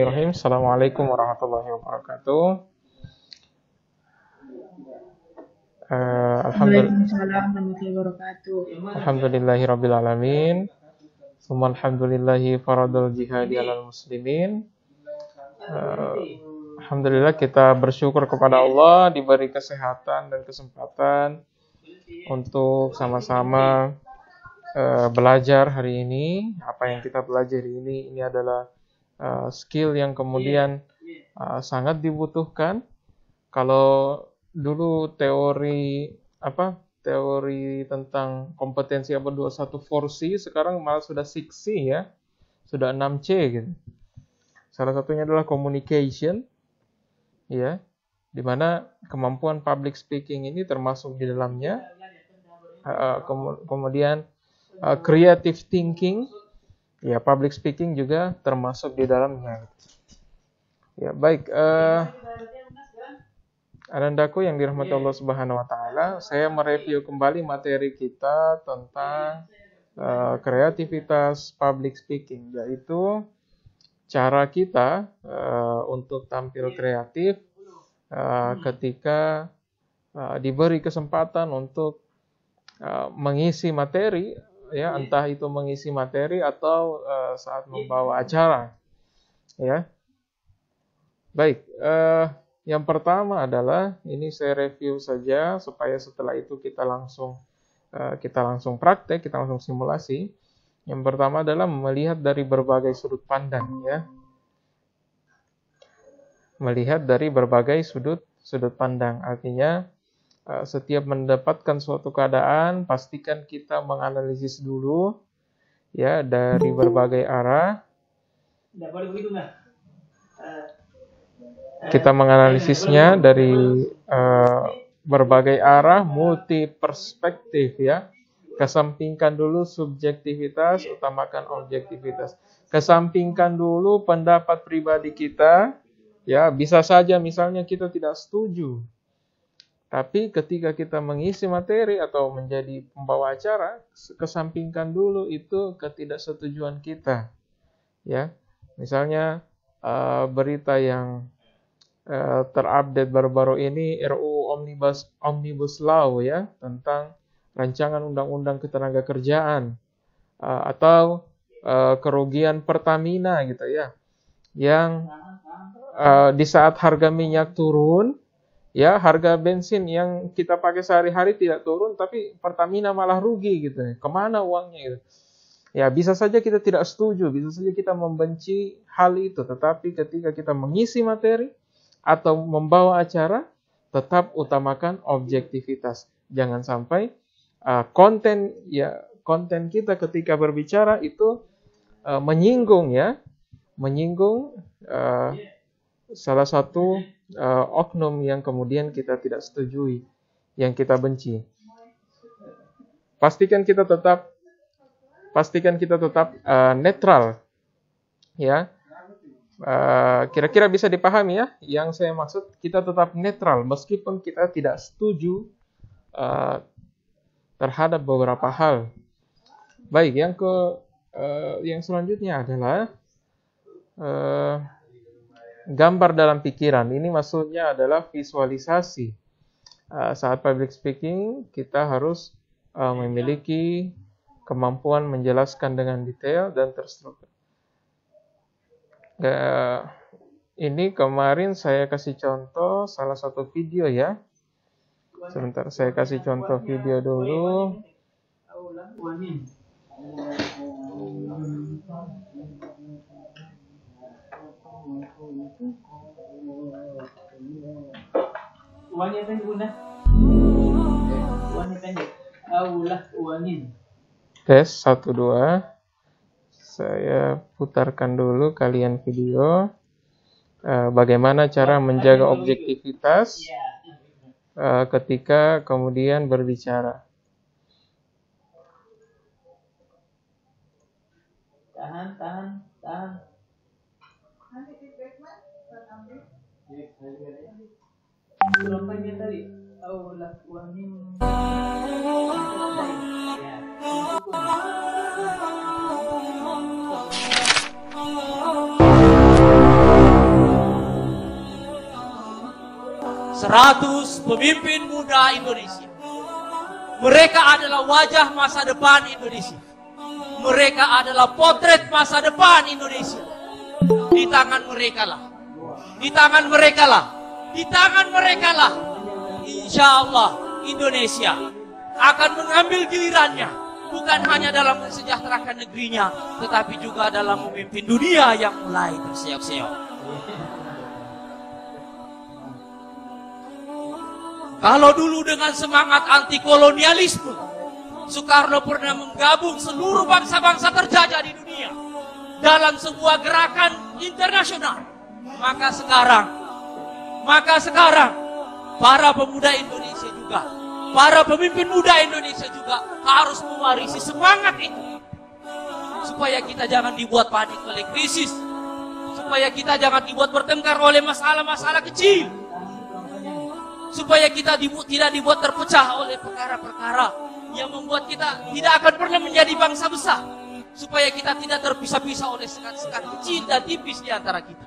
Bismillahirrahmanirrahim. Assalamualaikum warahmatullahi wabarakatuh. Waalaikumsalam warahmatullahi wabarakatuh. Alhamdulillahirabbil alamin. Tsumma alhamdulillahi faradul jihadi alal muslimin. Alhamdulillah kita bersyukur kepada Allah diberi kesehatan dan kesempatan untuk sama-sama belajar hari ini. Apa yang kita pelajari ini adalah skill yang kemudian sangat dibutuhkan. Kalau dulu teori tentang kompetensi abad 21 4C, sekarang malah sudah 6C ya. Sudah 6C gitu. Salah satunya adalah communication ya, di mana kemampuan public speaking ini termasuk di dalamnya. Kemudian creative thinking ya, public speaking juga termasuk di dalamnya. Ya, baik, anandaku yang dirahmati Allah Subhanahu wa taala, saya mereview kembali materi kita tentang kreativitas public speaking, yaitu cara kita untuk tampil kreatif ketika diberi kesempatan untuk mengisi materi ya, entah itu mengisi materi atau saat membawa acara ya. Baik, yang pertama adalah ini saya review saja supaya setelah itu kita langsung praktek, kita langsung simulasi. Yang pertama adalah melihat dari berbagai sudut pandang ya. Melihat dari berbagai sudut pandang, artinya setiap mendapatkan suatu keadaan pastikan kita menganalisis dulu ya dari berbagai arah. Kita menganalisisnya dari berbagai arah, multi perspektif ya. Kesampingkan dulu subjektivitas, utamakan objektivitas. Kesampingkan dulu pendapat pribadi kita ya. Bisa saja misalnya kita tidak setuju, tapi ketika kita mengisi materi atau menjadi pembawa acara, kesampingkan dulu itu ketidaksetujuan kita ya. Misalnya berita yang terupdate baru-baru ini, RUU Omnibus Law ya, tentang rancangan undang-undang ketenagakerjaan atau kerugian Pertamina gitu ya, yang di saat harga minyak turun ya, harga bensin yang kita pakai sehari-hari tidak turun, tapi Pertamina malah rugi gitu. Kemana uangnya gitu? Ya, bisa saja kita tidak setuju, bisa saja kita membenci hal itu, tetapi ketika kita mengisi materi atau membawa acara, tetap utamakan objektivitas. Jangan sampai konten kita ketika berbicara itu menyinggung salah satu oknum yang kemudian kita tidak setujui, yang kita benci. Pastikan kita tetap netral ya. Kira-kira bisa dipahami ya yang saya maksud. Kita tetap netral meskipun kita tidak setuju terhadap beberapa hal. Baik, yang selanjutnya adalah gambar dalam pikiran. Ini maksudnya adalah visualisasi. Saat public speaking kita harus memiliki kemampuan menjelaskan dengan detail dan terstruktur. Ini kemarin saya kasih contoh salah satu video ya. Sebentar, saya kasih contoh video dulu. Tes 1 2. Saya putarkan dulu kalian video bagaimana cara menjaga objektivitas ketika kemudian berbicara. Tahan. Berapanya tadi? Ya. 100 pemimpin muda Indonesia. Mereka adalah wajah masa depan Indonesia. Mereka adalah potret masa depan Indonesia. Di tangan mereka lah. Di tangan mereka lah. Di tangan mereka lah. Insya Allah Indonesia akan mengambil gilirannya. Bukan hanya dalam mensejahterakan negerinya, tetapi juga dalam memimpin dunia yang mulai terseok-seok. Kalau dulu dengan semangat anti kolonialisme, Soekarno pernah menggabung seluruh bangsa-bangsa terjajah di dunia dalam sebuah gerakan internasional. Maka sekarang para pemuda Indonesia juga, para pemimpin muda Indonesia juga harus mewarisi semangat itu. Supaya kita jangan dibuat panik oleh krisis. Supaya kita jangan dibuat bertengkar oleh masalah-masalah kecil. Supaya kita tidak dibuat terpecah oleh perkara-perkara yang membuat kita tidak akan pernah menjadi bangsa besar. Supaya kita tidak terpisah-pisah oleh sekat-sekat kecil dan tipis di antara kita.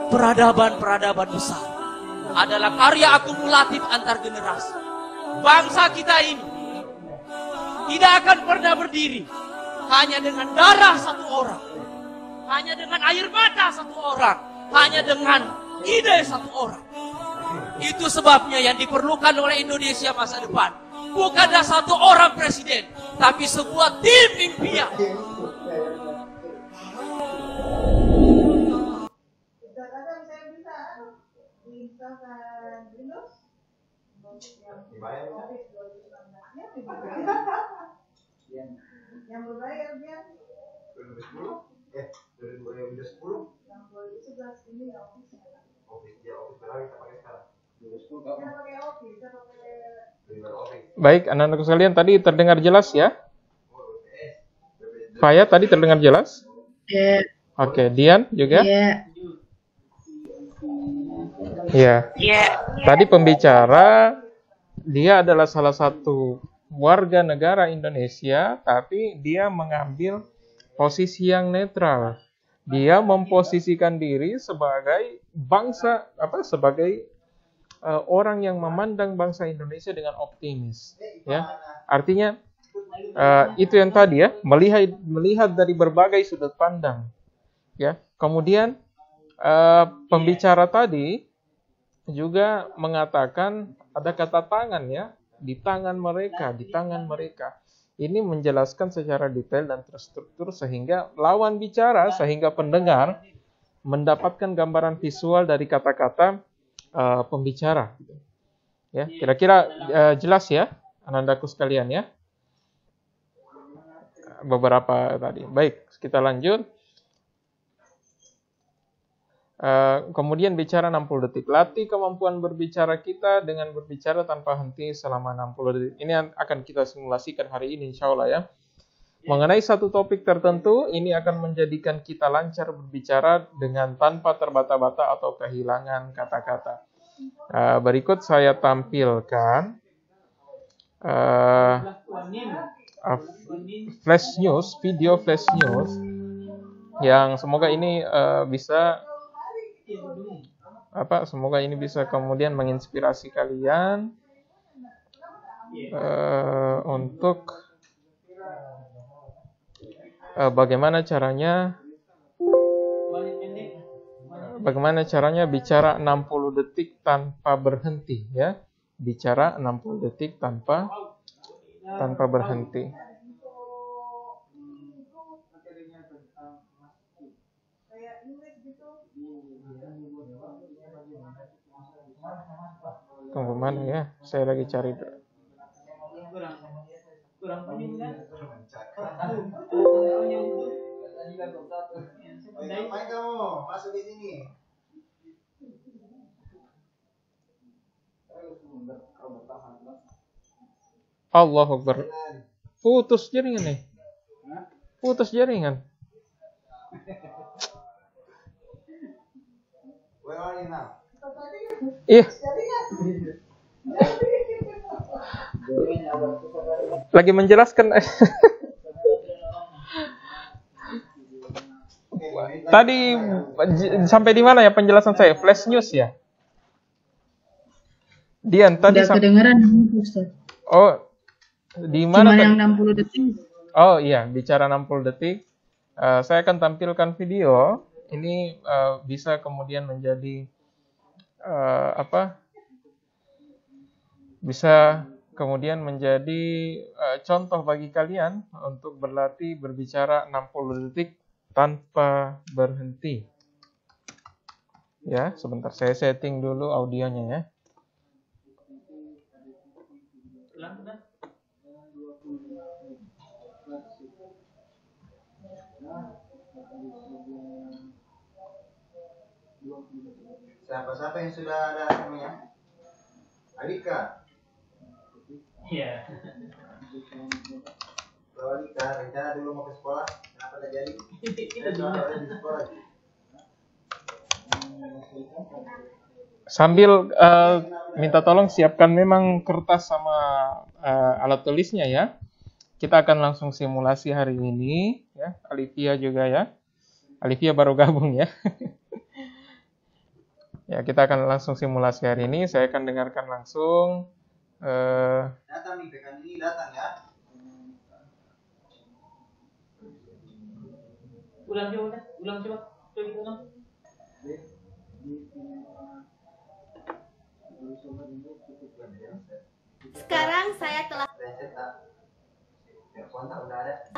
Peradaban-peradaban besar adalah karya akumulatif antar generasi. Bangsa kita ini tidak akan pernah berdiri hanya dengan darah satu orang, hanya dengan air mata satu orang, hanya dengan ide satu orang. Itu sebabnya yang diperlukan oleh Indonesia masa depan bukanlah satu orang presiden, tapi sebuah tim impian. Yang berbayar dia 2010 2010 yang 2011 ini office berapa kita pakai sekarang 2010 kita pakai office Baik, anak-anakku sekalian, tadi terdengar jelas ya? Faya tadi terdengar jelas? Ya. Oke, Dian juga? Ya. Iya. Ya. Tadi pembicara dia adalah salah satu warga negara Indonesia, tapi dia mengambil posisi yang netral. Dia memposisikan diri sebagai bangsa, sebagai orang yang memandang bangsa Indonesia dengan optimis. Ya, artinya itu yang tadi ya, melihat dari berbagai sudut pandang. Ya, kemudian pembicara tadi juga mengatakan ada kata tangan ya. Di tangan mereka. Ini menjelaskan secara detail dan terstruktur sehingga lawan bicara, sehingga pendengar mendapatkan gambaran visual dari kata-kata pembicara. Ya, kira-kira jelas ya, anak-anakku sekalian ya. Beberapa tadi. Baik, kita lanjut. Kemudian bicara 60 detik. Latih kemampuan berbicara kita dengan berbicara tanpa henti selama 60 detik. Ini akan kita simulasikan hari ini insya Allah ya. Mengenai satu topik tertentu, ini akan menjadikan kita lancar berbicara dengan tanpa terbata-bata atau kehilangan kata-kata. Berikut saya tampilkan flash news, video flash news yang semoga ini semoga ini bisa kemudian menginspirasi kalian untuk bagaimana caranya bicara 60 detik tanpa berhenti ya. Bicara 60 detik tanpa berhenti. Tunggu mana ya? Saya lagi cari dulu. Main kamu, masuk di sini. Allahu Akbar. Putus jaringan nih. Putus jaringan. Where are you now? Iya. Lagi menjelaskan. tadi sampai di mana ya penjelasan saya? Flash news ya? Dian tadi Udah kedengeran Ustaz. Oh, di mana? Cuma yang 60 detik. Oh iya, bicara 60 detik. Saya akan tampilkan video. Ini bisa kemudian menjadi bisa kemudian menjadi contoh bagi kalian untuk berlatih berbicara 60 detik tanpa berhenti. Ya, sebentar saya setting dulu audionya ya. Siapa-siapa yang sudah ada namanya? Alika. Iya. Kalau Alika rencana dulu mau ke sekolah, kenapa tak jadi? Selalu ada di sekolah. Sambil minta tolong siapkan memang kertas sama alat tulisnya ya. Kita akan langsung simulasi hari ini ya. Alivia juga ya. Alivia baru gabung ya. Ya, kita akan langsung simulasi hari ini. Saya akan dengarkan langsung. Datang nih, pekan ini datang ya. Ulang coba. Ulang. Sekarang saya telah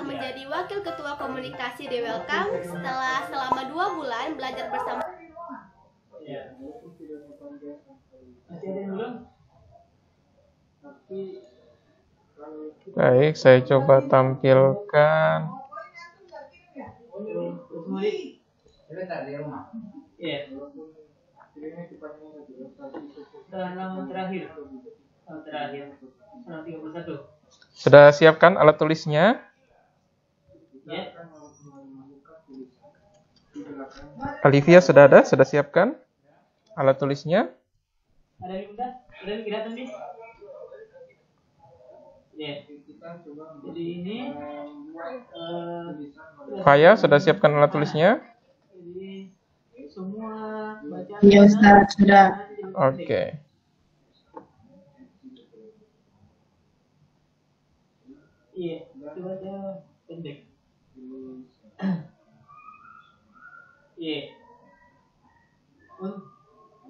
menjadi wakil ketua komunikasi di Welcome setelah selama 2 bulan belajar bersama. Masih ada yang belum? Baik, saya coba tampilkan. Sebentar di rumah. Iya. Nama terakhir. Nama 31. Sudah siapkan alat tulisnya? Ya. Alivia sudah ada? Sudah siapkan alat tulisnya? Ada yang udah? Ada yang kelihatan nih? Ya. Jadi ini Faya sudah siapkan alat tulisnya? jadi semua bacaan. Iya Ustaz, sudah. Oke. Iya, itu baca pendek. Iya.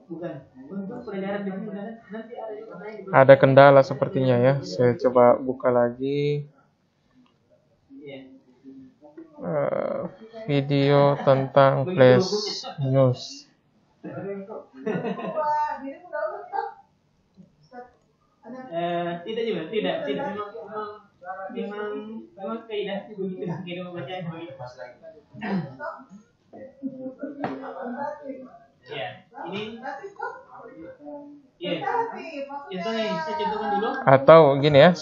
Bukan. Untuk peredaran di sini nanti ada juga naik. Ada kendala sepertinya ya. Saya coba buka lagi video tentang flash news. Tidak juga, tidak. Memang kaidah begitu kita membaca begitu. Ya, ini. Ya, saya contohkan dulu. Atau gini ya,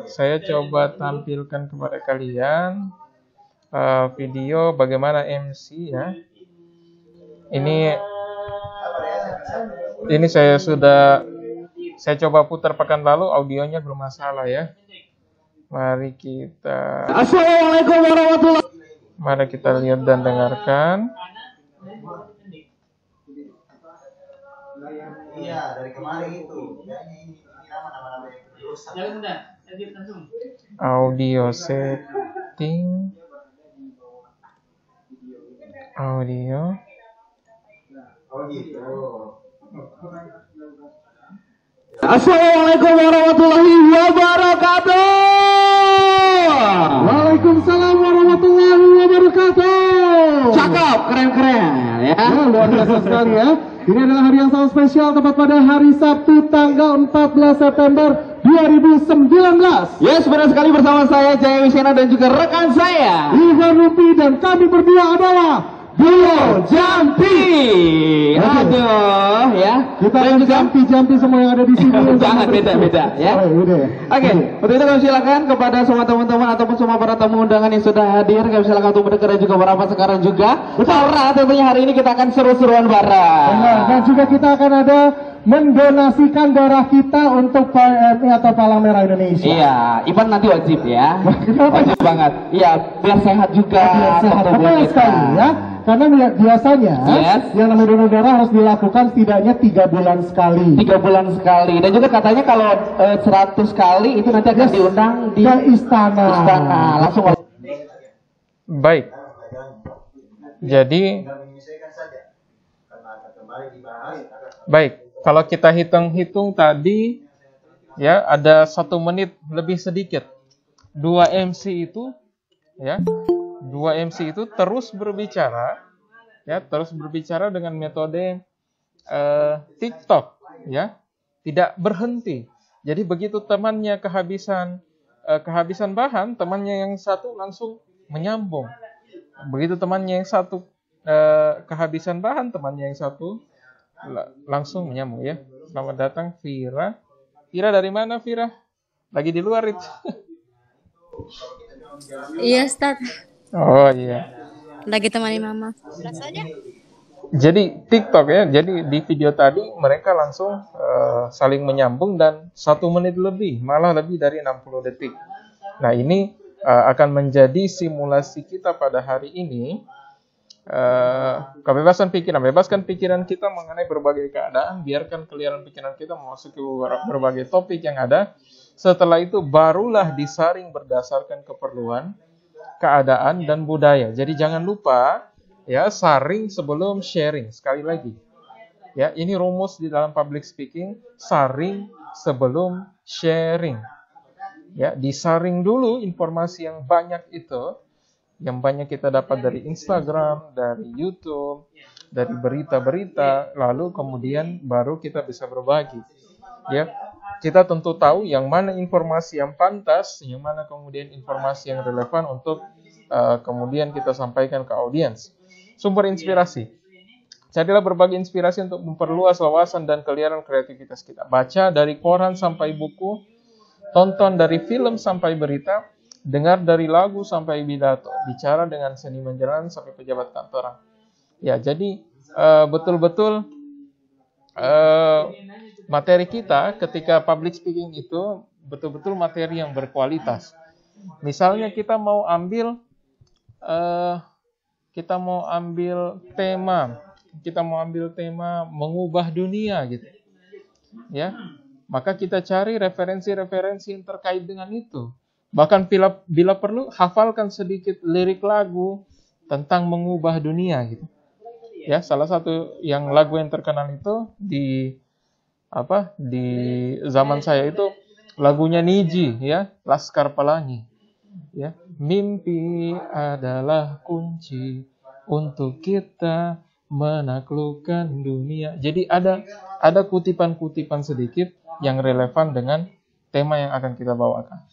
saya coba tampilkan kepada kalian video bagaimana MC ya. Ini saya coba putar pekan lalu, audionya bermasalah ya. Mari kita Assalamualaikum warahmatullahi. Mari kita lihat dan dengarkan. Iya, dari kemarin itu. Kayaknya ini nama-nama yang berusaha. Jangan mudah, lanjut langsung. Audio setting. Audio. Oh gitu. Assalamualaikum warahmatullahi wabarakatuh. Waalaikumsalam warahmatullahi wabarakatuh. Cakep, keren-keren ya. Luar biasa sekali ya. Ini adalah hari yang sangat spesial tepat pada hari Sabtu tanggal 14 September 2019. Yes, benar sekali bersama saya Jaya Wisena dan juga rekan saya Ivan Rupi, dan kami berdua adalah Duo Jampi. Aduh ya. Kita dan juga Jampi semua yang ada di sini. Jangan beda-beda ya. Oke, untuk itu kami silakan kepada semua teman-teman ataupun semua para tamu undangan yang sudah hadir, kami silakan untuk mendengar juga berapa sekarang juga. Karena tentunya hari ini kita akan seru-seruan bareng. Benar, dan juga kita akan ada mendonasikan darah kita untuk PMI atau Palang Merah Indonesia. Iya, Ivan nanti wajib ya. Wajib banget. Iya, biar sehat juga. Biar sehat sekali ya. Karena biasanya yang namanya donor darah harus dilakukan setidaknya 3 bulan sekali. 3 bulan sekali. Dan juga katanya kalau 100 kali itu nanti akan diundang di istana. Langsung. Baik. Jadi baik, kalau kita hitung-hitung tadi ya ada 1 menit lebih sedikit. 2 MC itu ya, 2 MC itu terus berbicara ya, terus berbicara dengan metode TikTok ya, tidak berhenti. Jadi begitu temannya kehabisan bahan, temannya yang satu langsung menyambung. Begitu temannya yang satu kehabisan bahan, temannya yang satu langsung menyambung ya. Selamat datang Vira. Vira dari mana Vira? Lagi di luar itu. Iya, Ustaz. Oh iya. Lagi temani mama. Jadi TikTok ya. Jadi di video tadi mereka langsung saling menyambung dan 1 menit lebih, malah lebih dari 60 detik. Nah, ini akan menjadi simulasi kita pada hari ini. Kebebasan pikiran, bebaskan pikiran kita mengenai berbagai keadaan, biarkan keliaran pikiran kita memasuki berbagai topik yang ada. Setelah itu barulah disaring berdasarkan keperluan, keadaan, dan budaya. Jadi jangan lupa ya, saring sebelum sharing. Sekali lagi ya, ini rumus di dalam public speaking, saring sebelum sharing ya. Disaring dulu informasi yang banyak itu, yang banyak kita dapat dari Instagram, dari YouTube, dari berita-berita, lalu kemudian baru kita bisa berbagi. Ya, kita tentu tahu yang mana informasi yang pantas, yang mana kemudian informasi yang relevan untuk kemudian kita sampaikan ke audiens. Sumber inspirasi. Carilah berbagai inspirasi untuk memperluas wawasan dan keliaran kreativitas kita. Baca dari koran sampai buku, tonton dari film sampai berita, dengar dari lagu sampai pidato, bicara dengan seniman jalanan sampai pejabat kantoran. Ya, jadi betul-betul materi kita ketika public speaking itu betul-betul materi yang berkualitas. Misalnya kita mau ambil tema mengubah dunia gitu. Ya. Maka kita cari referensi-referensi yang terkait dengan itu. Bahkan bila perlu hafalkan sedikit lirik lagu tentang mengubah dunia gitu. Ya, salah satu yang lagu yang terkenal itu di zaman saya itu lagunya Niji ya, Laskar Pelangi. Ya, mimpi adalah kunci untuk kita menaklukkan dunia. Jadi ada kutipan-kutipan sedikit yang relevan dengan tema yang akan kita bawakan.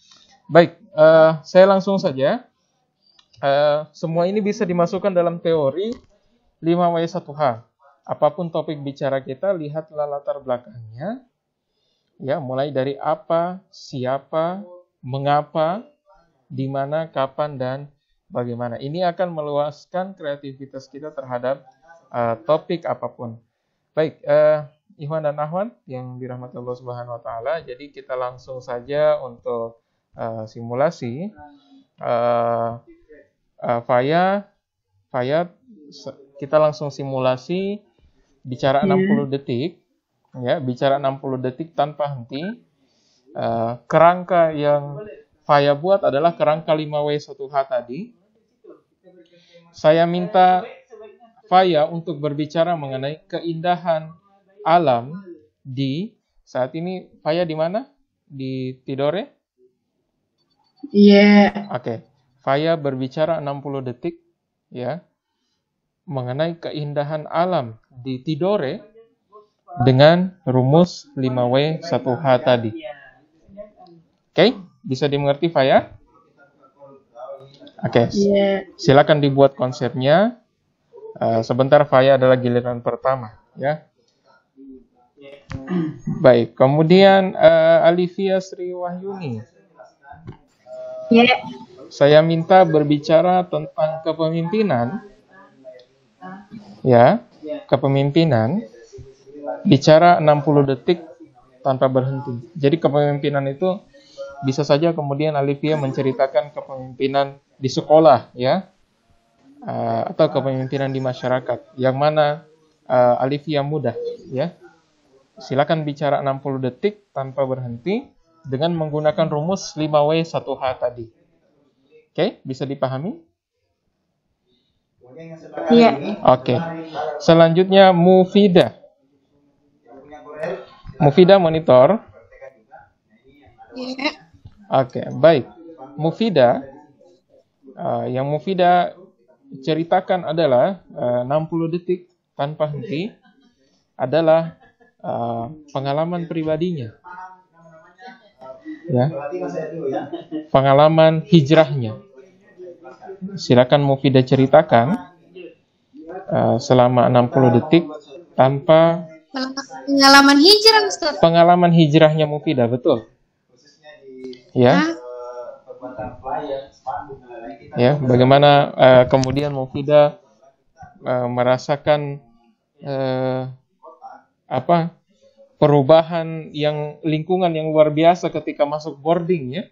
Baik, saya langsung saja. Semua ini bisa dimasukkan dalam teori 5W1H. Apapun topik bicara kita, lihatlah latar belakangnya. Ya, mulai dari apa, siapa, mengapa, di mana, kapan, dan bagaimana. Ini akan meluaskan kreativitas kita terhadap topik apapun. Baik, Ikhwan dan Ahwan yang dirahmati Allah Subhanahu wa taala. Jadi kita langsung saja untuk simulasi. Faya, kita langsung simulasi bicara 60 detik. Ya, bicara 60 detik tanpa henti. Kerangka yang Faya buat adalah kerangka 5W1H tadi. Saya minta Faya untuk berbicara mengenai keindahan alam di saat ini. Faya di mana? Di Tidore? Iya. Yeah. Oke. Faya berbicara 60 detik ya mengenai keindahan alam di Tidore dengan rumus 5W1H tadi. Oke, bisa dimengerti Faya? Oke. Yeah. Silakan dibuat konsepnya. Sebentar, Faya adalah giliran pertama ya. Baik, kemudian Alivia Sri Wahyuni. Yeah. Saya minta berbicara tentang kepemimpinan. Ya, kepemimpinan. Bicara 60 detik tanpa berhenti. Jadi kepemimpinan itu bisa saja kemudian Alivia menceritakan kepemimpinan di sekolah ya. atau kepemimpinan di masyarakat, yang mana Alifia mudah, ya. Silakan bicara 60 detik tanpa berhenti dengan menggunakan rumus 5W1H tadi. Oke, bisa dipahami? Iya. Oke. Selanjutnya Mufidah. Mufidah monitor. Iya. Oke, baik. Mufidah, yang Mufidah ceritakan adalah 60 detik tanpa henti adalah pengalaman pribadinya, ya, pengalaman hijrahnya. Silakan Mufidah ceritakan selama 60 detik tanpa Pengalaman hijrah, Ustaz. pengalaman hijrahnya Mufidah, betul? Ya. Ya, bagaimana kemudian Mufidah merasakan perubahan yang lingkungan yang luar biasa ketika masuk boarding, ya.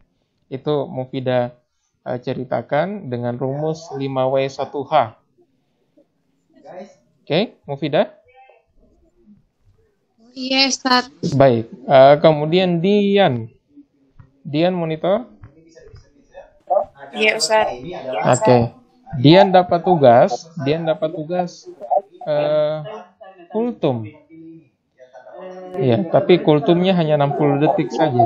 Itu Mufidah ceritakan dengan rumus 5W1H. Oke, Mufidah? Iya, Ustaz. Baik. Kemudian Dian monitor. Iya, Ustaz. Oke. Dian dapat tugas kultum. Ya, tapi kultumnya hanya 60 detik saja.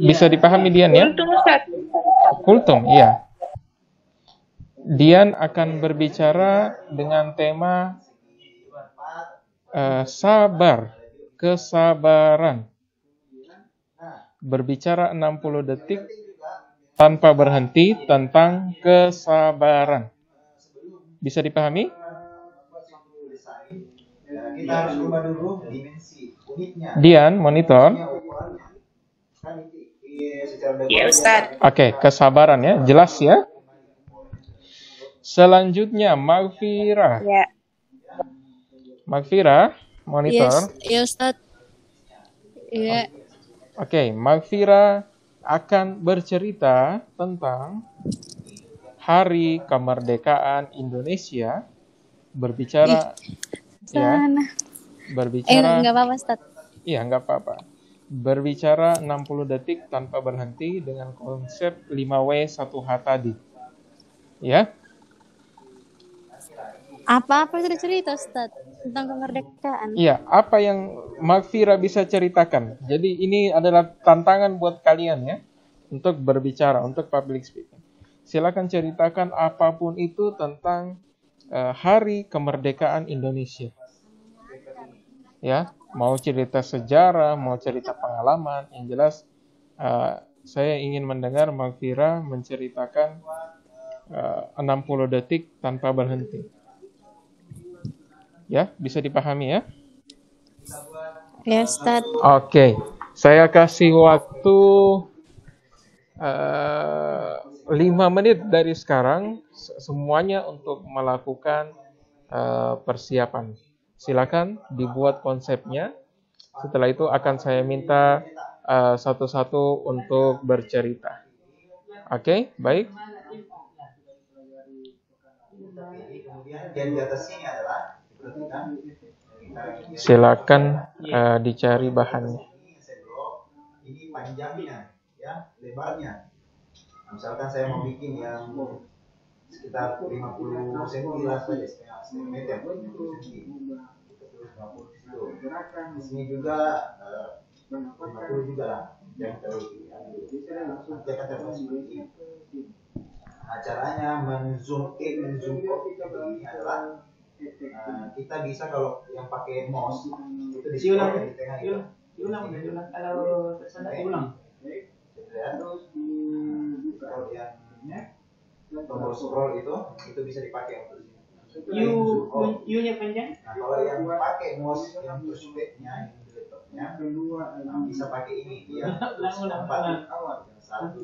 Bisa dipahami Dian, ya? Kultum, Ustaz. Kultum, iya. Dian akan berbicara dengan tema sabar, kesabaran. Berbicara 60 detik tanpa berhenti tentang kesabaran. Bisa dipahami? Kita harus ubah dulu dimensi unitnya. Dian, monitor. Iya, Ustaz. Oke, kesabaran, ya. Jelas, ya? Selanjutnya, Maghfirah. Iya. Maghfirah, monitor. Iya, Ustaz. Iya. Oke, Maghfirah akan bercerita tentang Hari Kemerdekaan Indonesia. Berbicara, ya. Sana. Berbicara. Enggak apa-apa, Ustaz. Iya, nggak apa-apa. Berbicara 60 detik tanpa berhenti dengan konsep 5W1H tadi. Ya. Apa-apa sudah cerita, Ustaz, tentang kemerdekaan. Iya, apa yang Maghfirah bisa ceritakan. Jadi ini adalah tantangan buat kalian, ya, untuk berbicara, untuk public speaking. Silakan ceritakan apapun itu tentang Hari Kemerdekaan Indonesia. Ya, mau cerita sejarah, mau cerita pengalaman, yang jelas saya ingin mendengar Maghfirah menceritakan 60 detik tanpa berhenti. Ya, bisa dipahami, ya? Ya, Ustaz. Oke, saya kasih waktu 5 menit dari sekarang semuanya untuk melakukan persiapan. Silakan dibuat konsepnya. Setelah itu akan saya minta satu-satu untuk bercerita. Oke, baik. Yang di atas ini adalah silakan dicari bahannya. Ini panjangnya, ya, lebarnya. Misalkan saya mau bikin yang sekitar 50 cm lah saja, setengah meter, 50 cm. Di sini juga 50 juga lah, yang terlalu nanti akan terlihat seperti ini. Nah, caranya men-zoom in, men-zoom out ini adalah kita bisa kalau yang pakai mouse itu di scroll di tengah itu. Diulang kalau tersendat diulang. Kalau yang tombol scroll itu bisa dipakai untuk U-nya panjang. Nah, kalau yang pakai mouse yang touchpad-nya, yang di laptopnya, bisa pakai ini dia. Ulang. Satu.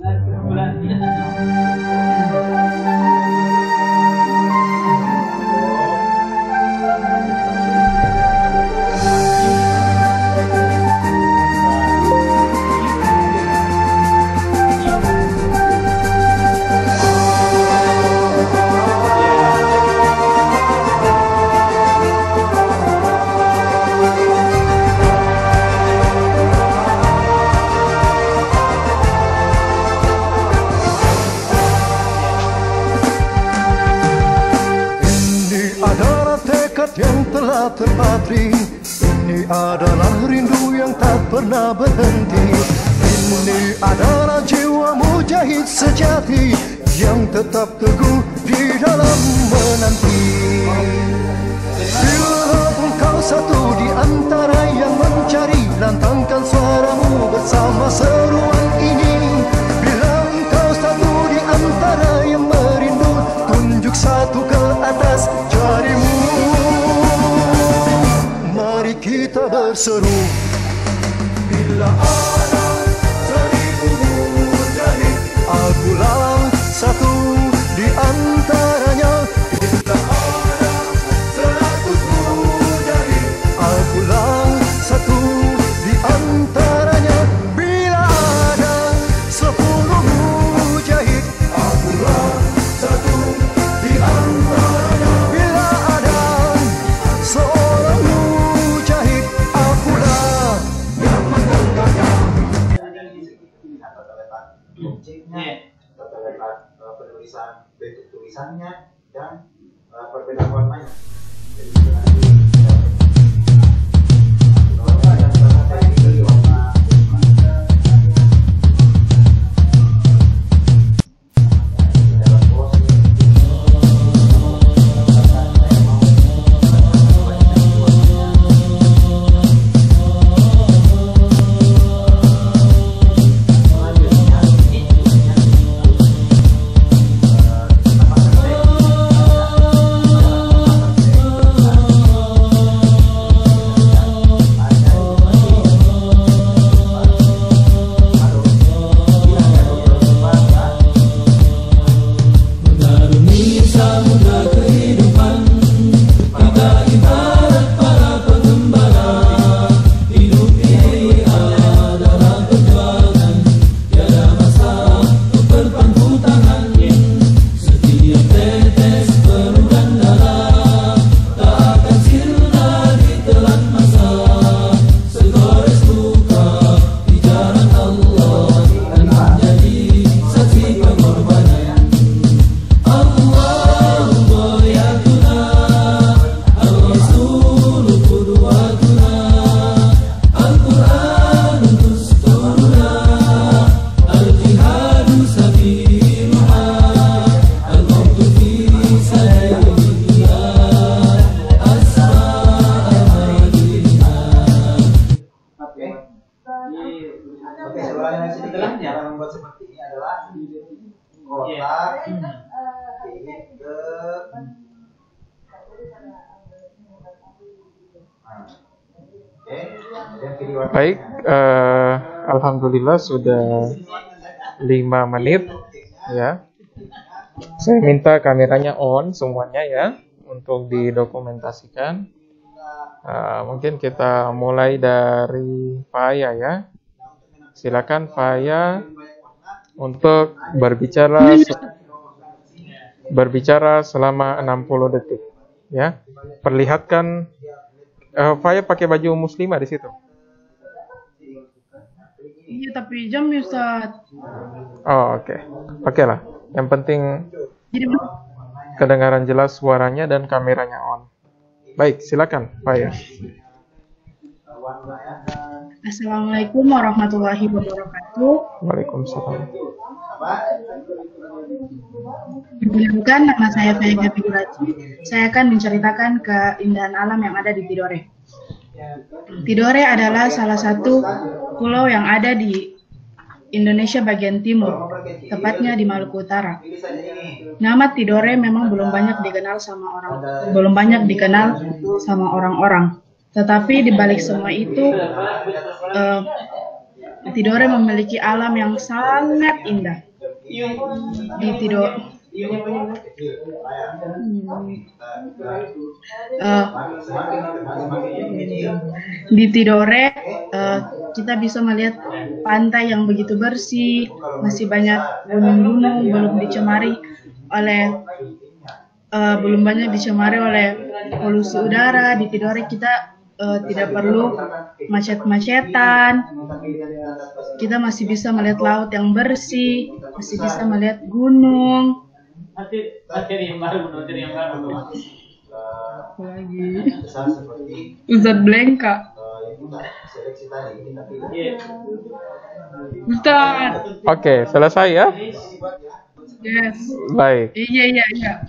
tak terpatri. Ini adalah rindu yang tak pernah berhenti. Ini adalah jiwa mujahid sejati yang tetap teguh di dalam menanti. Bila engkau satu di antara yang mencari, lantangkan suaramu bersama seruan ini. Bila engkau satu di antara yang merindu, tunjuk satu ke atas jarimu. Mari kita berseru. Bila ada seribu mujahid, akulah satu di antaranya. Bila ada 100 mujahid, akulah satu di antaranya. Bila ada 10 mujahid, akulah satu di antaranya. Bila ada seorang mujahid, akulah yang menentukannya. Terdapat penulisan, bentuk tulisannya dan perbedaan warnanya. Oke, sebenarnya sedikit cara membuat seperti ini adalah kotak ini ke Baik, alhamdulillah sudah 5 menit ya. Saya minta kameranya on semuanya ya untuk didokumentasikan. Mungkin kita mulai dari Faya ya. Silakan Faya untuk berbicara selama 60 detik ya. Perlihatkan Faya pakai baju muslimah di situ. Iya, tapi jam ya, Ustaz. Oh, oke. Oke lah. Yang penting kedengaran jelas suaranya dan kameranya on. Baik, silakan Faya. Assalamualaikum warahmatullahi wabarakatuh. Waalaikumsalam. Perkenalkan, nama saya Faya Gafiguraji. Saya akan menceritakan keindahan alam yang ada di Tidore. Tidore adalah salah satu pulau yang ada di Indonesia bagian timur, tepatnya di Maluku Utara. Nama Tidore memang belum banyak dikenal sama orang-orang. Tetapi di balik semua itu, Tidore memiliki alam yang sangat indah. Di Tidore kita bisa melihat pantai yang begitu bersih, masih banyak gunung-gunung belum dicemari oleh polusi udara. Di Tidore kita tidak perlu macet-macetan. Kita masih bisa melihat laut yang bersih, masih bisa melihat gunung. Lagi. Ustadz Blanka. Seleksi tadi tapi Ustadz. Oke, selesai ya? Yes. Baik. Iya.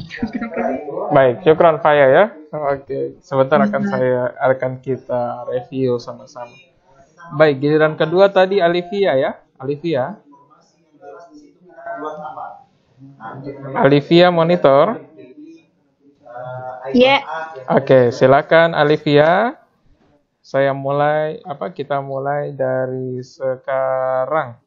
Baik, syukran Faya ya. Oke, sebentar akan kita review sama-sama. Baik, giliran kedua tadi Alivia ya. Alivia monitor. Ya. Oke, silakan Alivia. Kita mulai dari sekarang.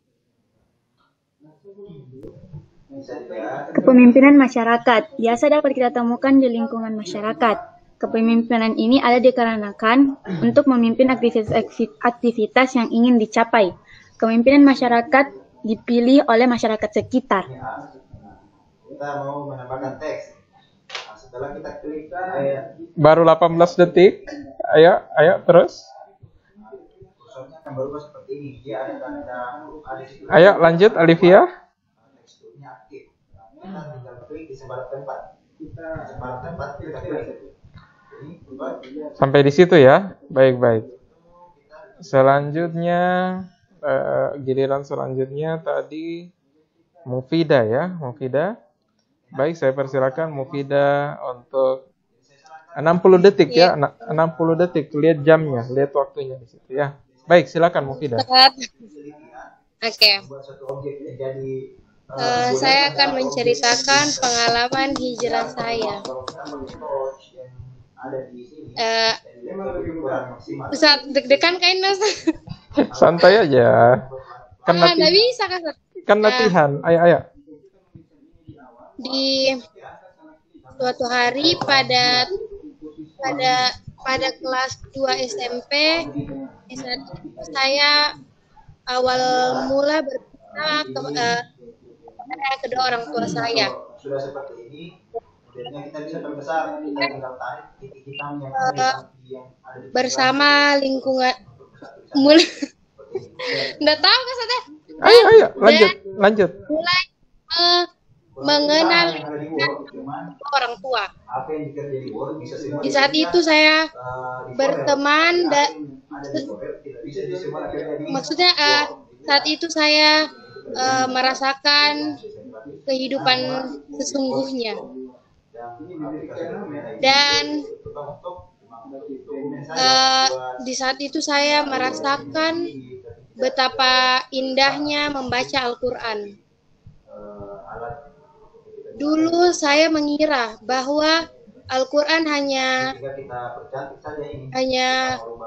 Kepemimpinan masyarakat biasa dapat kita temukan di lingkungan masyarakat. Kepemimpinan ini ada dikarenakan untuk memimpin aktivitas yang ingin dicapai. Kepemimpinan masyarakat dipilih oleh masyarakat sekitar. Kita mau menambahkan teks. Nah, setelah kita klik Baru 18 detik. Ayo terus. kursornya akan berubah seperti ini. Dia ada situ. Ayo lanjut Alivia. Teksturnya aktif. Kita tinggal klik di sebarang tempat. Kita klik. Sampai di situ ya. Baik. Selanjutnya giliran selanjutnya tadi Mufida ya. Baik, saya persilakan Mufida untuk 60 detik ya. 60 detik. Lihat jamnya, lihat waktunya di situ ya. Baik, silakan Mufida. Oke. Saya akan menceritakan pengalaman hijrah saya. Ustaz, deg-degan kain Mas. Santai aja. Nggak bisa kan latihan. Ayo. Di suatu hari pada kelas 2 SMP, saya awal mula berbicara kepada kedua orang tua saya. Sudah seperti ini, kemudian kita bisa perbesar, kita tinggal tarik titik hitam yang ada di bersama lingkungan mulai nggak tahu kan saya. Ayo, lanjut. Mulai mengenal orang tua. Di saat itu saya berteman maksudnya saat itu saya merasakan kehidupan sesungguhnya dan di saat itu saya merasakan betapa indahnya membaca Al-Quran. Dulu saya mengira bahwa Al-Quran hanya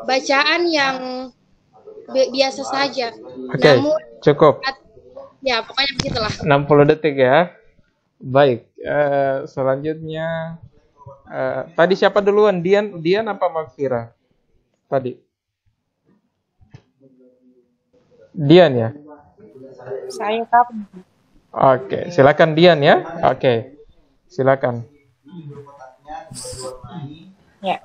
bacaan yang biasa saja. Oke, cukup. Ya, pokoknya begitulah. 60 detik ya. Baik, selanjutnya tadi siapa duluan? Dian apa Magfira? Tadi. Dian ya? Saya kapan? Oke, silakan Dian ya. Oke, silakan. Ya.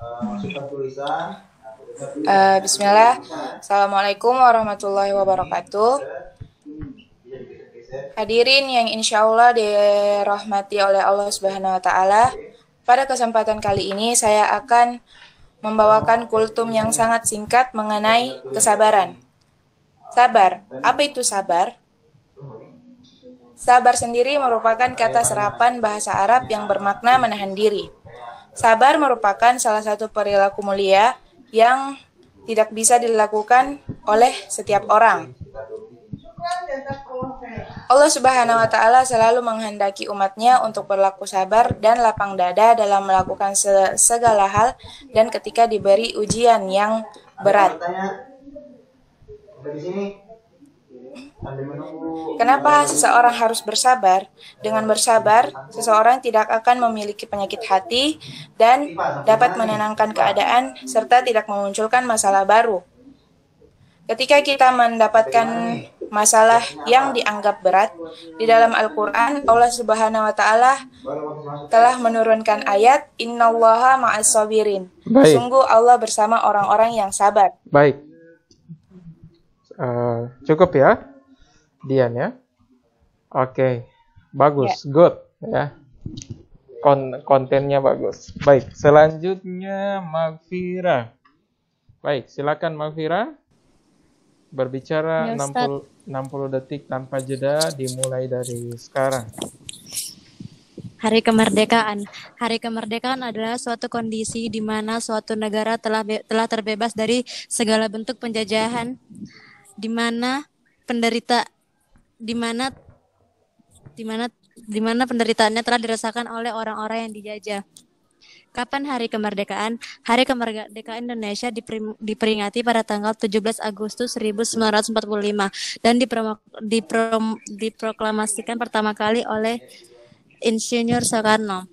Bismillah. Assalamualaikum warahmatullahi wabarakatuh. Hadirin yang insya Allah dirahmati oleh Allah Subhanahu Wa Taala. Pada kesempatan kali ini saya akan membawakan kultum yang sangat singkat mengenai kesabaran. Sabar. Apa itu sabar? Sabar sendiri merupakan kata serapan bahasa Arab yang bermakna menahan diri. Sabar merupakan salah satu perilaku mulia yang tidak bisa dilakukan oleh setiap orang. Allah Subhanahu wa Ta'ala selalu menghendaki umatnya untuk berlaku sabar dan lapang dada dalam melakukan segala hal dan ketika diberi ujian yang berat. Kenapa seseorang harus bersabar? Dengan bersabar, seseorang tidak akan memiliki penyakit hati dan dapat menenangkan keadaan serta tidak memunculkan masalah baru. Ketika kita mendapatkan masalah yang dianggap berat, di dalam Al-Quran, Allah Subhanahu wa Ta'ala telah menurunkan ayat Innallaha ma'as sabirin. Sungguh Allah bersama orang-orang yang sabar. Baik. Cukup ya, Dian ya. Oke, bagus, good ya. kontennya bagus. Baik, selanjutnya Magfirah. Baik, silakan Magfirah. Berbicara Ya, Ustaz. 60 detik tanpa jeda dimulai dari sekarang. Hari kemerdekaan. Hari kemerdekaan adalah suatu kondisi di mana suatu negara telah terbebas dari segala bentuk penjajahan, di mana penderitaannya telah dirasakan oleh orang-orang yang dijajah. Kapan hari kemerdekaan? Hari kemerdekaan Indonesia diperingati pada tanggal 17 Agustus 1945 dan diproklamasikan pertama kali oleh Insinyur Soekarno.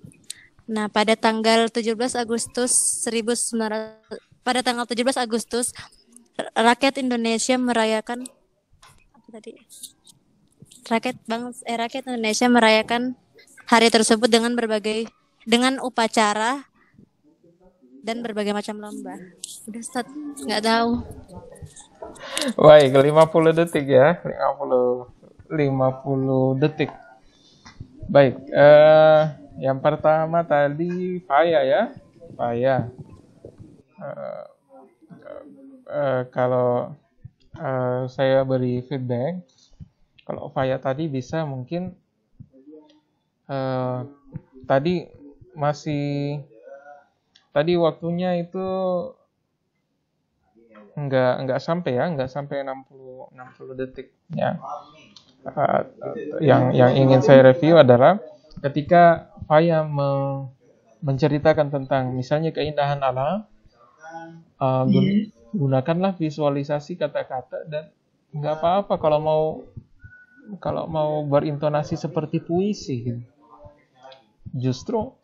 Nah, pada tanggal 17 Agustus rakyat Indonesia merayakan rakyat Indonesia merayakan hari tersebut dengan upacara dan berbagai macam lomba. Udah, Ustaz, nggak tahu. Baik, 50 detik ya. 50 detik. Baik, yang pertama tadi Faya ya. Faya. Kalau saya beri feedback, kalau Faya tadi bisa mungkin tadi waktunya itu nggak sampai 60 detik ya. Yang ingin saya review adalah ketika Faya menceritakan tentang misalnya keindahan alam, gunakanlah visualisasi kata-kata dan nggak apa-apa kalau mau berintonasi seperti puisi gitu. Justru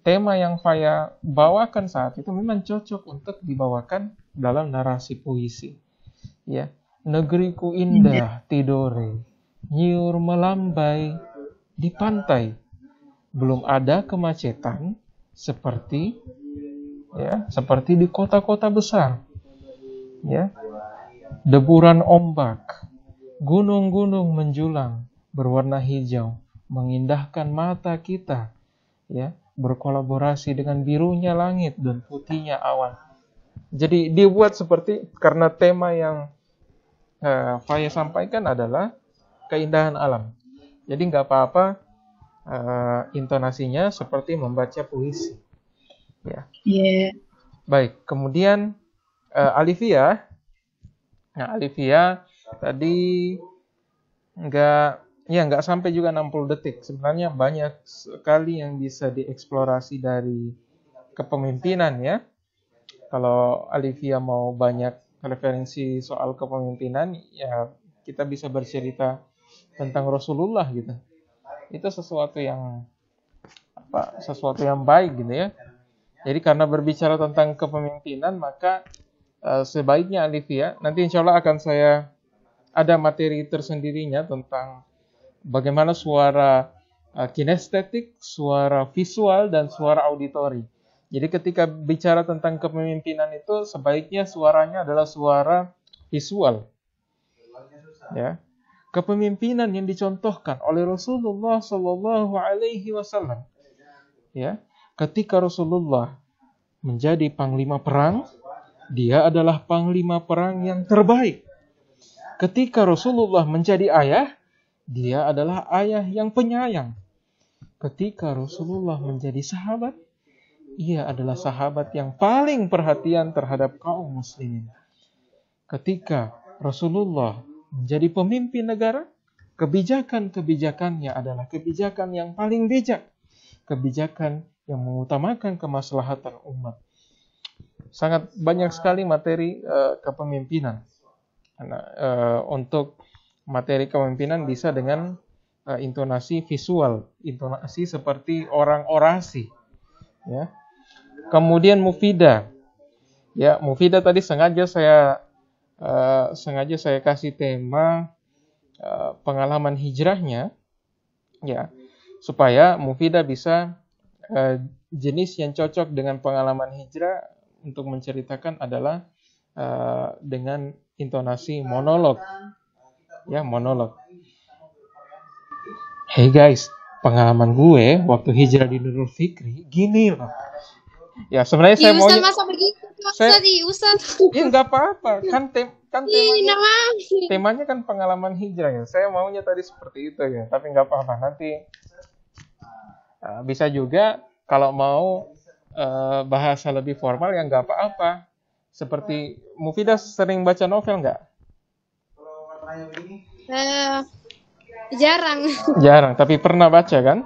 tema yang Faya bawakan saat itu memang cocok untuk dibawakan dalam narasi puisi. Ya, negeriku indah Tidore, nyiur melambai di pantai, belum ada kemacetan seperti di kota-kota besar. Ya, deburan ombak, gunung-gunung menjulang berwarna hijau, mengindahkan mata kita. Ya, berkolaborasi dengan birunya langit dan putihnya awan. Jadi dibuat seperti karena tema yang Faya sampaikan adalah keindahan alam. Jadi nggak apa-apa intonasinya seperti membaca puisi. Ya. Yeah. Baik, kemudian Alivia. Nah, Alivia tadi nggak sampai juga 60 detik. Sebenarnya banyak sekali yang bisa dieksplorasi dari kepemimpinan ya. Kalau Alivia mau banyak referensi soal kepemimpinan, ya kita bisa bercerita tentang Rasulullah gitu. Itu sesuatu yang baik gitu ya. Jadi karena berbicara tentang kepemimpinan, maka sebaiknya Alivia, nanti insya Allah akan saya ada materi tersendirinya tentang bagaimana suara kinestetik, suara visual, dan suara auditori. Jadi ketika bicara tentang kepemimpinan itu sebaiknya suaranya adalah suara visual. Ya. Kepemimpinan yang dicontohkan oleh Rasulullah Shallallahu Alaihi Wasallam. Ya. Ketika Rasulullah menjadi panglima perang, dia adalah panglima perang yang terbaik. Ketika Rasulullah menjadi ayah, dia adalah ayah yang penyayang. Ketika Rasulullah menjadi sahabat, ia adalah sahabat yang paling perhatian terhadap kaum muslimin. Ketika Rasulullah menjadi pemimpin negara, kebijakan-kebijakannya adalah kebijakan yang paling bijak. Kebijakan yang mengutamakan kemaslahatan umat. Sangat banyak sekali materi kepemimpinan. Untuk materi kepemimpinan bisa dengan intonasi visual, intonasi seperti orang orasi. Ya. Kemudian Mufidah. Ya, Mufidah tadi sengaja saya kasih tema pengalaman hijrahnya, ya, supaya Mufidah bisa jenis yang cocok dengan pengalaman hijrah untuk menceritakan adalah dengan intonasi monolog. Ya, monolog. Hey guys, pengalaman gue waktu hijrah di Nurul Fikri gini loh. Ya sebenarnya saya maunya masa begitu Ustaz. Ya nggak apa-apa kan temanya kan pengalaman hijrah ya. Saya maunya tadi seperti itu ya, tapi nggak apa-apa nanti bisa juga kalau mau bahasa lebih formal ya nggak apa-apa. Seperti Mufidah sering baca novel nggak? Jarang, tapi pernah baca kan?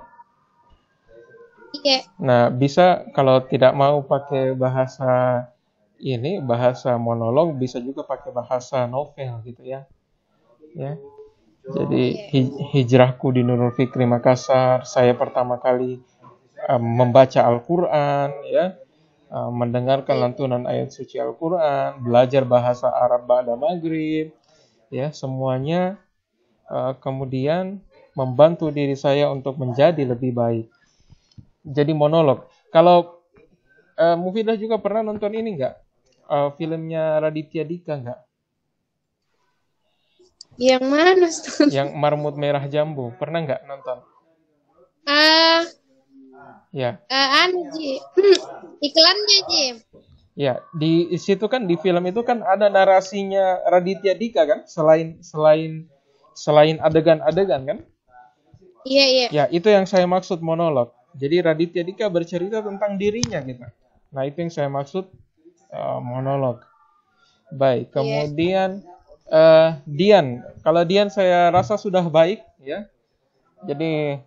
Iya. Nah, bisa kalau tidak mau pakai bahasa monolog, bisa juga pakai bahasa novel gitu ya. Ya. Jadi hijrahku di Nurul Fikri Makassar, saya pertama kali membaca Al-Qur'an ya. Mendengarkan lantunan ayat suci Al-Qur'an, belajar bahasa Arab ba'da maghrib, ya semuanya kemudian membantu diri saya untuk menjadi lebih baik. Jadi monolog. Kalau Mufidah juga pernah nonton ini nggak? Filmnya Raditya Dika nggak? Yang mana? Yang Marmut Merah Jambu. Pernah nggak nonton? Ya. Ji. Iklannya Ji. Ya, di situ kan di film itu kan ada narasinya Raditya Dika kan, selain adegan-adegan kan? Iya. Ya, itu yang saya maksud monolog. Jadi Raditya Dika bercerita tentang dirinya gitu. Nah, itu yang saya maksud monolog. Baik, kemudian Dian. Kalau Dian saya rasa sudah baik ya. Jadi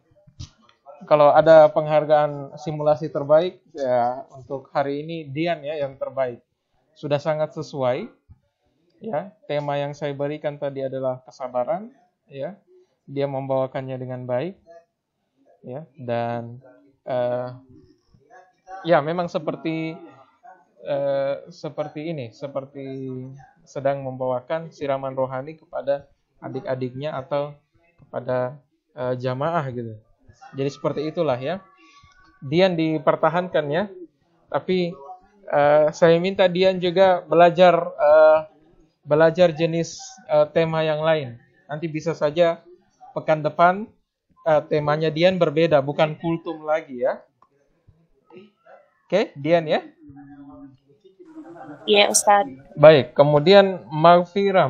kalau ada penghargaan simulasi terbaik ya untuk hari ini Dian ya yang terbaik. Sudah sangat sesuai ya. Tema yang saya berikan tadi adalah kesabaran ya. Dia membawakannya dengan baik ya, dan ya memang seperti ini, seperti sedang membawakan siraman rohani kepada adik-adiknya atau kepada jamaah gitu. Jadi seperti itulah ya. Dian dipertahankan ya. Tapi saya minta Dian juga belajar jenis tema yang lain. Nanti bisa saja pekan depan temanya Dian berbeda, bukan kultum lagi ya. Oke, Dian ya. Iya, Ustaz. Baik, kemudian Maghfirah.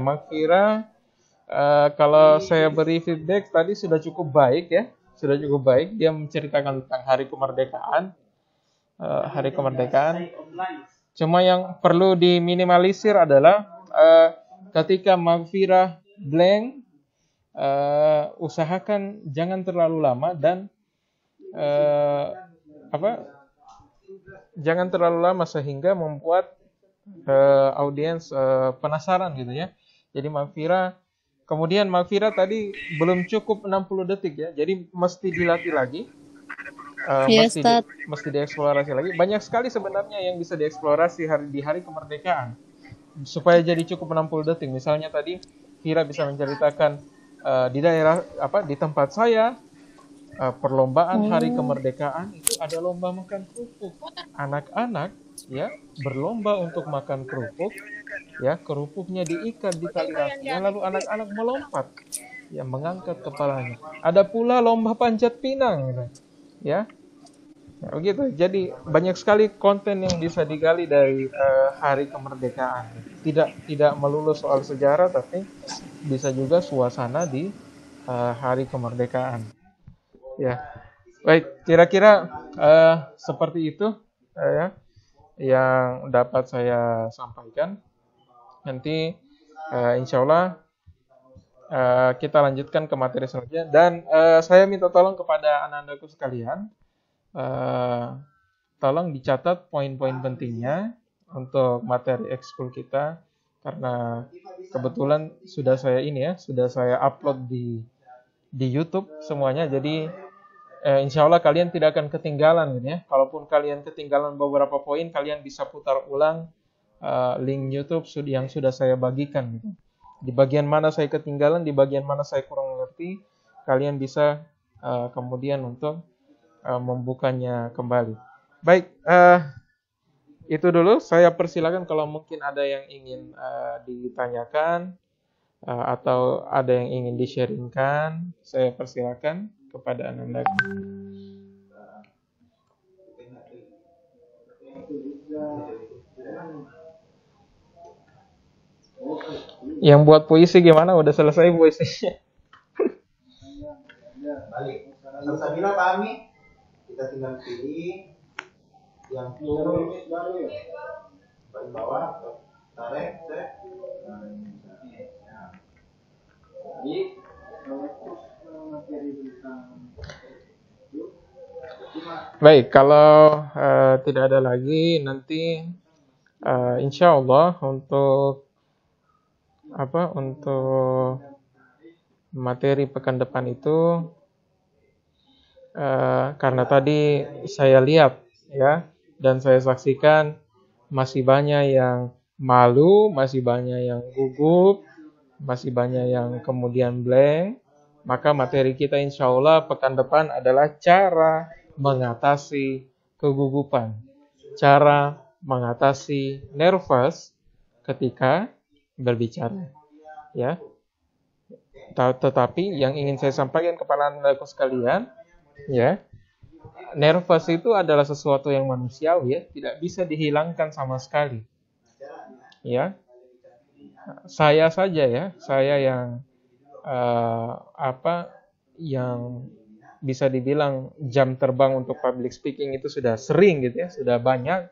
Kalau saya beri feedback tadi sudah cukup baik ya. Sudah cukup baik. Dia menceritakan tentang hari kemerdekaan. Cuma yang perlu diminimalisir adalah ketika Maghfirah blank, usahakan jangan terlalu lama dan jangan terlalu lama sehingga membuat audiens penasaran gitu ya. Jadi kemudian Maghfirah tadi belum cukup 60 detik ya. Jadi mesti dilatih lagi. Mesti dieksplorasi lagi. Banyak sekali sebenarnya yang bisa dieksplorasi di hari kemerdekaan. Supaya jadi cukup 60 detik. Misalnya tadi Fira bisa menceritakan di daerah di tempat saya perlombaan hari kemerdekaan itu ada lomba makan kerupuk. Anak-anak ya berlomba untuk makan kerupuk. Ya, kerupuknya diikat di tali rafia, lalu anak-anak melompat, ya mengangkat kepalanya. Ada pula lomba panjat pinang, gitu. Ya, begitu. Jadi banyak sekali konten yang bisa digali dari hari kemerdekaan. Tidak melulu soal sejarah, tapi bisa juga suasana di hari kemerdekaan. Ya, baik. Kira-kira seperti itu ya yang dapat saya sampaikan. Nanti insya Allah kita lanjutkan ke materi selanjutnya. Dan saya minta tolong kepada anak-anakku sekalian, tolong dicatat poin-poin pentingnya untuk materi ekskul kita, karena kebetulan sudah saya upload di YouTube semuanya. Jadi insya Allah kalian tidak akan ketinggalan gitu ya. Kalaupun kalian ketinggalan beberapa poin, kalian bisa putar ulang link YouTube yang sudah saya bagikan gitu. Di bagian mana saya ketinggalan, di bagian mana saya kurang mengerti, kalian bisa kemudian untuk membukanya kembali. Baik, itu dulu. Saya persilakan kalau mungkin ada yang ingin ditanyakan atau ada yang ingin di-sharingkan, saya persilakan. kepada Ananda. Yang buat puisi gimana? Udah selesai puisinya? Balik. Sabila pahami? Kita tinggal pilih yang turun paling bawah, tarik. Baik, kalau tidak ada lagi, nanti insya Allah untuk materi pekan depan itu, karena tadi saya lihat ya, dan saya saksikan masih banyak yang malu, masih banyak yang gugup, masih banyak yang kemudian blank, maka materi kita insya Allah pekan depan adalah cara mengatasi kegugupan, cara mengatasi nervous ketika berbicara, ya. Tetapi yang ingin saya sampaikan kepada Anda sekalian, ya, nervous itu adalah sesuatu yang manusiawi, ya, tidak bisa dihilangkan sama sekali, ya. Saya saja ya, saya yang yang bisa dibilang jam terbang untuk public speaking itu sudah sering gitu ya, sudah banyak.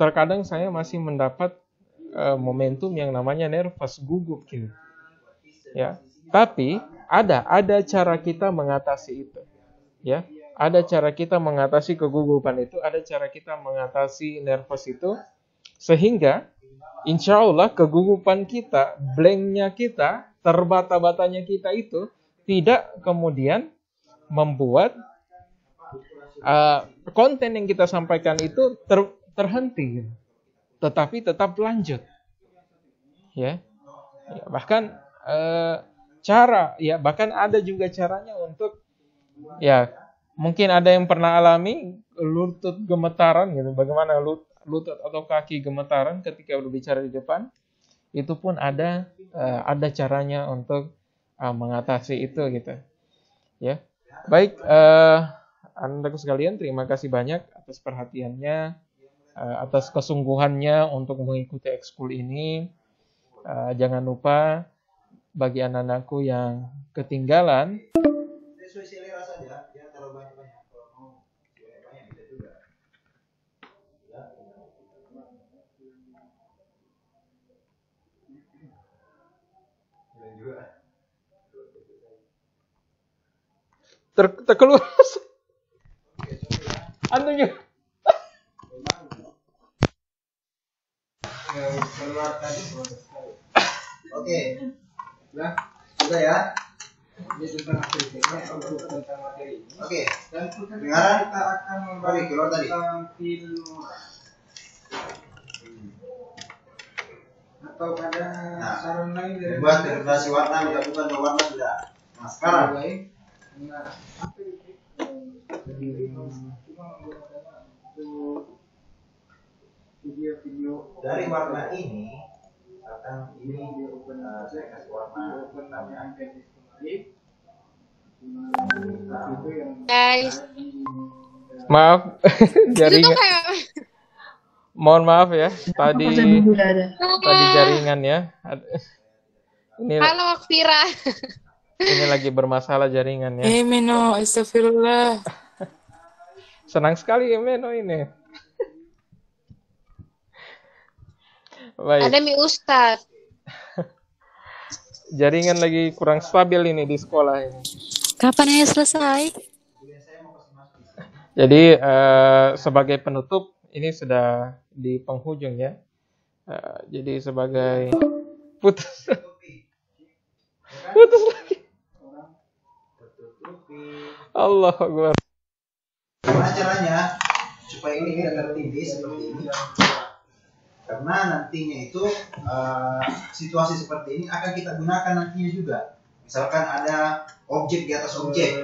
Terkadang saya masih mendapat momentum yang namanya nervous, gugup gitu. Ya, tapi ada cara kita mengatasi itu. Ya, ada cara kita mengatasi kegugupan itu, ada cara kita mengatasi nervous itu, sehingga insya Allah kegugupan kita, blanknya kita, terbata-batanya kita itu tidak kemudian membuat konten yang kita sampaikan itu terhenti, tetapi tetap lanjut. Ya, bahkan bahkan ada juga caranya untuk, ya, mungkin ada yang pernah alami lutut gemetaran gitu, bagaimana lutut atau kaki gemetaran ketika berbicara di depan, itu pun ada caranya untuk mengatasi itu gitu. Ya, baik, Anda sekalian, terima kasih banyak atas perhatiannya, atas kesungguhannya untuk mengikuti ekskul ini. Jangan lupa bagi anak-anakku yang ketinggalan, terkeluar antunya. Oke, sudah ya. Oke, sekarang kita akan membalik keluar tadi. Atau pada saran lain dari buat interpretasi warna, bukan warna sudah. Nah, sekarang dari warna ini akan saya kasih warna namanya. Guys, maaf jaringan. Mohon maaf ya, tadi jaringan ya. Ini halo Akfira. Ini lagi bermasalah jaringan ya. Meno, astagfirullah. Senang sekali Meno ini. Baik. Ada Mi Ustaz. Jaringan lagi kurang stabil ini di sekolah ini. Kapan ya selesai? Jadi sebagai penutup, ini sudah di penghujung ya. Jadi sebagai putus lagi. Allah Akbar. Gimana caranya supaya ini tidak tertindih seperti ini? Karena nantinya itu situasi seperti ini akan kita gunakan nantinya juga. Misalkan ada objek di atas objek,